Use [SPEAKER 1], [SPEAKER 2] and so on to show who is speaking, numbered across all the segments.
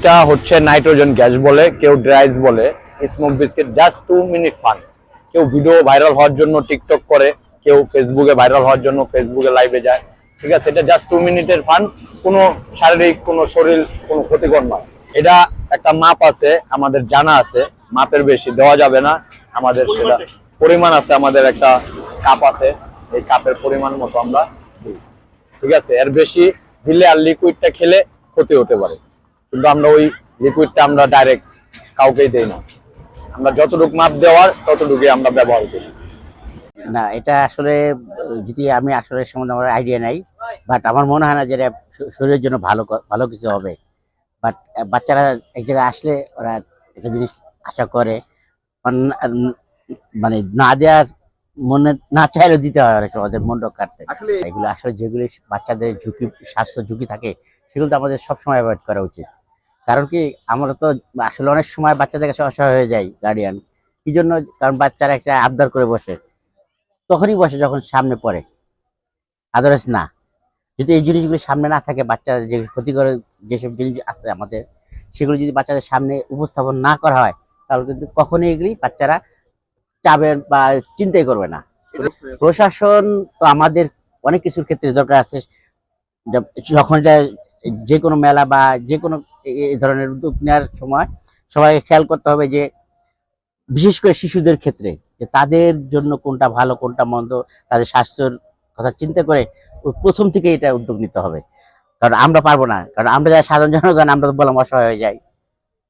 [SPEAKER 1] এটা হচ্ছে nitrogen gas বলে, কেউ ড্রাইজ বলে। Smoke biscuit just 2 minute fun. কেউ ভিডিও ভাইরাল হওয়ার জন্য টিকটক করে, কেউ ফেসবুকে ভাইরাল হওয়ার জন্য ফেসবুকে লাইভে যায়। ঠিক আছে, এটা জাস্ট 2 মিনিটের ফান। কোনো শারীরিক, কোনো শরীর, কোনো ক্ষতিকর নয়। এটা একটা মাপ আছে, আমাদের জানা আছে, মাপের বেশি দেওয়া যাবে না। আমাদের সেটা পরিমাণ আছে, আমাদের একটা কাপ আছে, এই কাপের পরিমাণ মতো আমরা দিই। ঠিক আছে, এর বেশি দিলে আর লিকুইডটা খেলে ক্ষতি হতে পারে, কিন্তু আমরা ওই লিকুইডটা আমরা ডাইরেক্ট কাউকেই দেই না। আমরা যতটুকু মাপ দেওয়ার ততটুকুই আমরা ব্যবহার করি।
[SPEAKER 2] না, এটা আসলে যদি আমি আসলে সম্বন্ধে আমার আইডিয়া নাই, বাট আমার মনে হয় না যে এটা শরীরের জন্য ভালো কিছু হবে। বাট বাচ্চারা এক জায়গায় আসলে ওরা একটা জিনিস আশা করে, মানে না দেওয়ার মনে না চাইলেও দিতে হয় অনেক সময়, ওদের মন রক্ষার্থে। এগুলো আসলে যেগুলি বাচ্চাদের ঝুঁকি, স্বাস্থ্য ঝুঁকি থাকে, সেগুলো তো আমাদের সবসময় অ্যাভয়েড করা উচিত। কারণ কি, আমরা তো আসলে অনেক সময় বাচ্চাদের কাছে অসহায় হয়ে যাই গার্ডিয়ান। কি জন্য? কারণ বাচ্চারা একটা আবদার করে বসে, তখনই বসে যখন সামনে পড়ে, আদারওয়াইজ না। যদি এই জিনিসগুলি সামনে না থাকে, বাচ্চারা যে ক্ষতিকর যেসব জিনিস আছে আমাদের, সেগুলো যদি বাচ্চাদের সামনে উপস্থাপন না করা হয়, তাহলে কিন্তু কখনোই এগুলি বাচ্চারা চাবে বা চিন্তাই করবে না। প্রশাসন তো আমাদের অনেক কিছুর ক্ষেত্রে দরকার আছে। যখন যে কোনো মেলা বা যে কোনো এই ধরনের উদ্যোগ নেওয়ার সময় সবাইকে খেয়াল করতে হবে যে, বিশেষ করে শিশুদের ক্ষেত্রে, যে তাদের জন্য কোনটা ভালো কোনটা মন্দ, তাদের স্বাস্থ্যের কথা চিন্তা করে প্রথম থেকে এটা উদ্যোগ নিতে হবে। কারণ আমরা পারবো না, কারণ আমরা যারা সাধারণ জনগণ, আমরা তো বললাম অসহায় হয়ে যাই।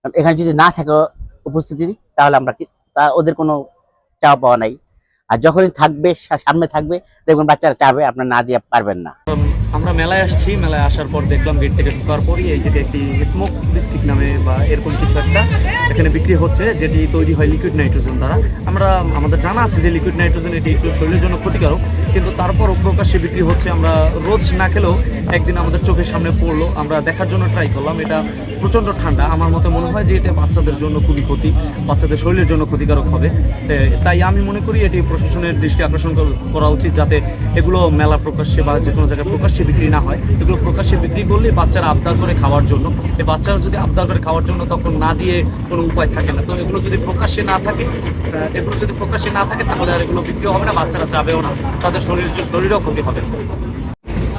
[SPEAKER 2] কারণ এখানে যদি না থাকে উপস্থিতি, তাহলে আমরা ওদের কোনো চাওয়া পাওয়া নাই। আর যখনই থাকবে, সামনে থাকবে, দেখবেন বাচ্চারা চাবে, আপনার না দিয়ে পারবেন না।
[SPEAKER 3] আমরা মেলায় আসছি, মেলায় আসার পর দেখলাম গেট থেকে ঢোকার পরই এই যে একটি স্মোক বিস্কিট নামে বা এরকম কিছু একটা এখানে বিক্রি হচ্ছে, যেটি তৈরি হয় লিকুইড নাইট্রোজেন দ্বারা। আমাদের জানা আছে যে লিকুইড নাইট্রোজেন এটি একটু শরীরের জন্য ক্ষতিকারক, কিন্তু তারপরও প্রকাশ্যে বিক্রি হচ্ছে। আমরা রোজ না খেলেও একদিন আমাদের চোখের সামনে পড়লো, আমরা দেখার জন্য ট্রাই করলাম। এটা প্রচণ্ড ঠান্ডা, আমার মতে মনে হয় যে এটা বাচ্চাদের জন্য খুবই ক্ষতি, বাচ্চাদের শরীরের জন্য ক্ষতিকারক হবে। তাই আমি মনে করি এটি প্রশাসনের দৃষ্টি আকর্ষণ করা উচিত, যাতে এগুলো মেলা প্রকাশ্যে বা যে কোনো জায়গায় প্রকাশ্যে বিক্রি না হয়। এগুলো প্রকাশ্যে বিক্রি করলে বাচ্চারা আবদার করে খাওয়ার জন্য, এই বাচ্চারা যদি আবদার করে খাওয়ার জন্য, তখন না দিয়ে কোনো উপায় থাকে না। তো এগুলো যদি প্রকাশ্যে না থাকে তাহলে আর এগুলো বিক্রি হবে না, বাচ্চারা চাবেও না, তাদের শরীরেও ক্ষতি হবে।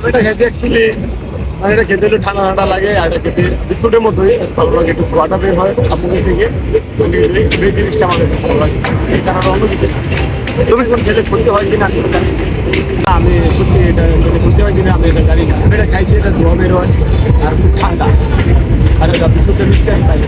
[SPEAKER 4] এটা খেতে অ্যাকচুয়ালি এটা খেতে একটু ঠান্ডা ঠান্ডা লাগে, আর এটা খেতে বিস্কুটের মতোই ভালো লাগে, একটু ধোয়াটা বের হয় আপনাদের থেকে, এই জিনিসটা আমাদের ভালো লাগে। এছাড়া অন্য কিছু তুমি কোন খেতে ক্ষতি হয় কিনা আমি সত্যি এটা খেতে ক্ষতি হয় কিনা আমি এটা জানি না। আমি এটা খাইছি, এটা ধোয়া বের হয় আর খুব ঠান্ডা, আর এটা বিস্কুটের মিষ্টি আমি খাই।